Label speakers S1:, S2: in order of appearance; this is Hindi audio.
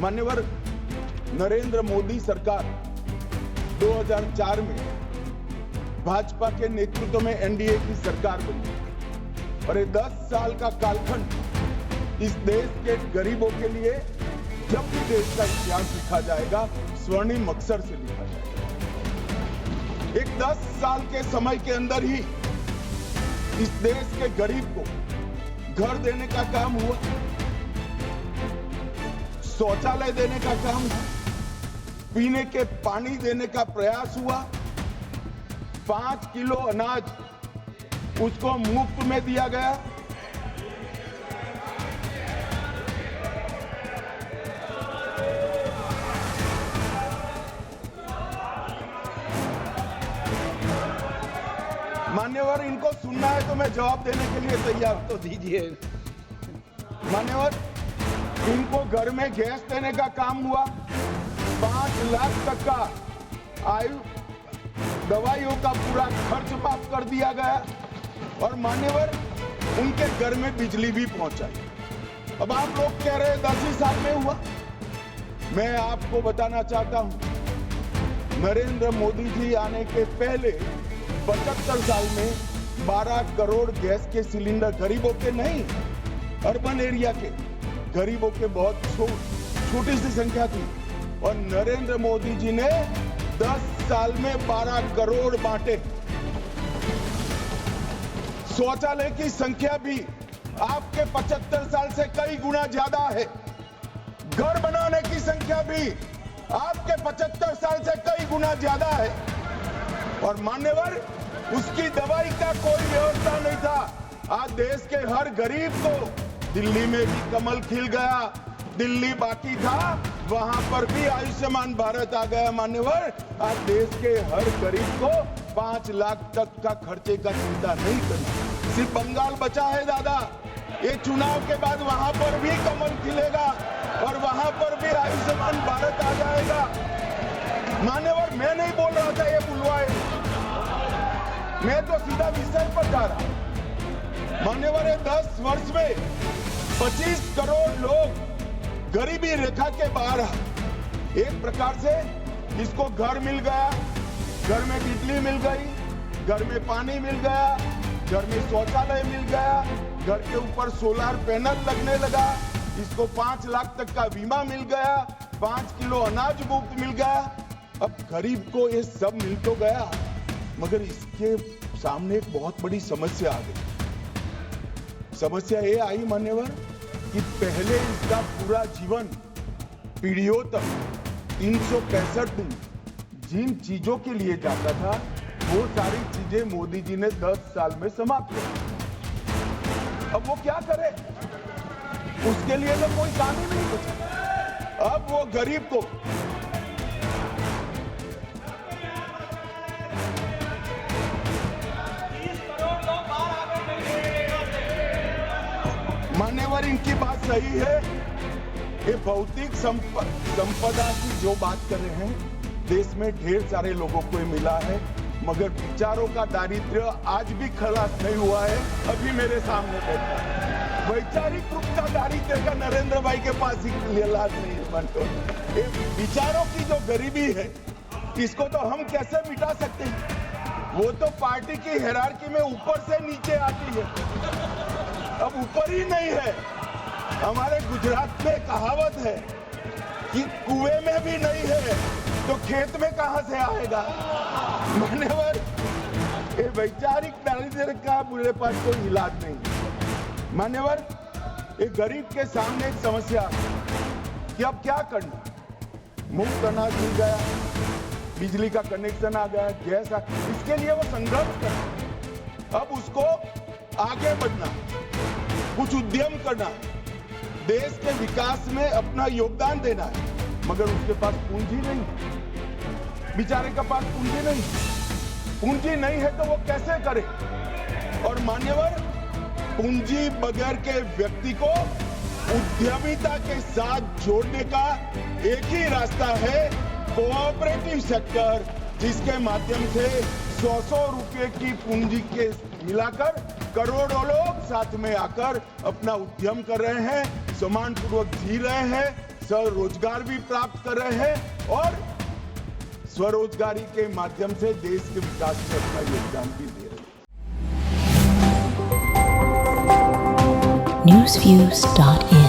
S1: मान्यवर नरेंद्र मोदी सरकार 2004 में भाजपा के नेतृत्व में एनडीए की सरकार बनी और ये 10 साल का कालखंड इस देश के गरीबों के लिए जब भी देश का इतिहास लिखा जाएगा स्वर्णिम अक्षर से लिखा जाएगा। एक 10 साल के समय के अंदर ही इस देश के गरीब को घर देने का काम हुआ, शौचालय देने का काम हुआ, पीने के पानी देने का प्रयास हुआ, 5 किलो अनाज उसको मुफ्त में दिया गया। मान्यवर, इनको सुनना है तो मैं जवाब देने के लिए तैयार, तो दीजिए। मान्यवर, इनको घर में गैस देने का काम हुआ, 5 लाख तक का आयु दवाइयों का पूरा खर्च माफ कर दिया गया और मान्यवर उनके घर में बिजली भी पहुंचाई। अब आप लोग कह रहे 10 ही साल में हुआ। मैं आपको बताना चाहता हूं, नरेंद्र मोदी जी आने के पहले 75 साल में 12 करोड़ गैस के सिलेंडर गरीबों के नहीं, अर्बन एरिया के गरीबों के बहुत छोटी सी संख्या थी और नरेंद्र मोदी जी ने 10 साल में 12 करोड़ बांटे। शौचालय की संख्या भी आपके 75 साल से कई गुना ज्यादा है। घर बनाने की संख्या भी आपके 75 साल से कई गुना ज्यादा है और मान्यवर उसकी दवाई का कोई व्यवस्था नहीं था। आज देश के हर गरीब को, दिल्ली में भी कमल खिल गया, दिल्ली बाकी था वहां पर भी आयुष्मान भारत आ गया। मान्यवर आज देश के हर गरीब को 5 लाख तक का खर्चे का चिंता नहीं करना। सिर्फ बंगाल बचा है दादा, ये चुनाव के बाद वहां पर भी कमल खिलेगा और वहां पर भी आयुष्मान भारत आ जाएगा। मान्यवर मैं नहीं बोल रहा था ये बुलवाए, मैं तो सीधा विषय पर जा रहा। मान्यवर 10 वर्ष में 25 करोड़ लोग गरीबी रेखा के बाहर। एक प्रकार से इसको घर मिल गया, घर में बिजली मिल गई, घर में पानी मिल गया, घर में शौचालय मिल गया, घर के ऊपर सोलर पैनल लगने लगा, इसको 5 लाख तक का बीमा मिल गया, 5 किलो अनाज मुफ्त मिल गया। अब गरीब को ये सब मिल तो गया मगर इसके सामने एक बहुत बड़ी समस्या आ गई। समस्या ये आई मान्यवर कि पहले इसका पूरा जीवन पीढ़ियों तक 365 दिन जिन चीजों के लिए जाता था वो सारी चीजें मोदी जी ने 10 साल में समाप्त कर। अब वो क्या करे, उसके लिए तो कोई काम ही नहीं बचा। अब वो गरीब को मान्यवर इनकी बात सही है। ये भौतिक संपदा की जो बात कर रहे हैं, देश में ढेर सारे लोगों को मिला है मगर विचारों का दारिद्र्य आज भी खलास नहीं हुआ है। अभी मेरे सामने बैठा है, वैचारिक रूप का दारिद्र्य का नरेंद्र भाई के पास ही इलाज नहीं है। मानते ये विचारों की जो गरीबी है इसको तो हम कैसे मिटा सकते हैं? वो तो पार्टी की हायरार्की में ऊपर से नीचे आती है, अब ऊपर ही नहीं है। हमारे गुजरात में कहावत है कि कुएं में भी नहीं है तो खेत में कहां से आएगा। मान्यवर ये वैचारिक दारिद्र्य का बुरे पास कोई इलाज नहीं। मान्यवर ये गरीब के सामने एक समस्या कि अब क्या करना। मुफ्त अनाज मिल गया, बिजली का कनेक्शन आ गया, गैस आ, इसके लिए वो संघर्ष करना। अब उसको आगे बढ़ना, कुछ उद्यम करना, देश के विकास में अपना योगदान देना है मगर उसके पास पूंजी नहीं, बेचारे के पास पूंजी नहीं। पूंजी नहीं है तो वो कैसे करे? और मान्यवर पूंजी बगैर के व्यक्ति को उद्यमिता के साथ जोड़ने का एक ही रास्ता है, कोऑपरेटिव सेक्टर, जिसके माध्यम से 100-100 रुपए की पूंजी के मिलाकर करोड़ों लोग साथ में आकर अपना उद्यम कर रहे हैं, सम्मानपूर्वक जी रहे हैं, स्वरोजगार भी प्राप्त कर रहे हैं और स्वरोजगारी के माध्यम से देश के विकास में अपना योगदान भी दे रहे हैं।
S2: newsviews.in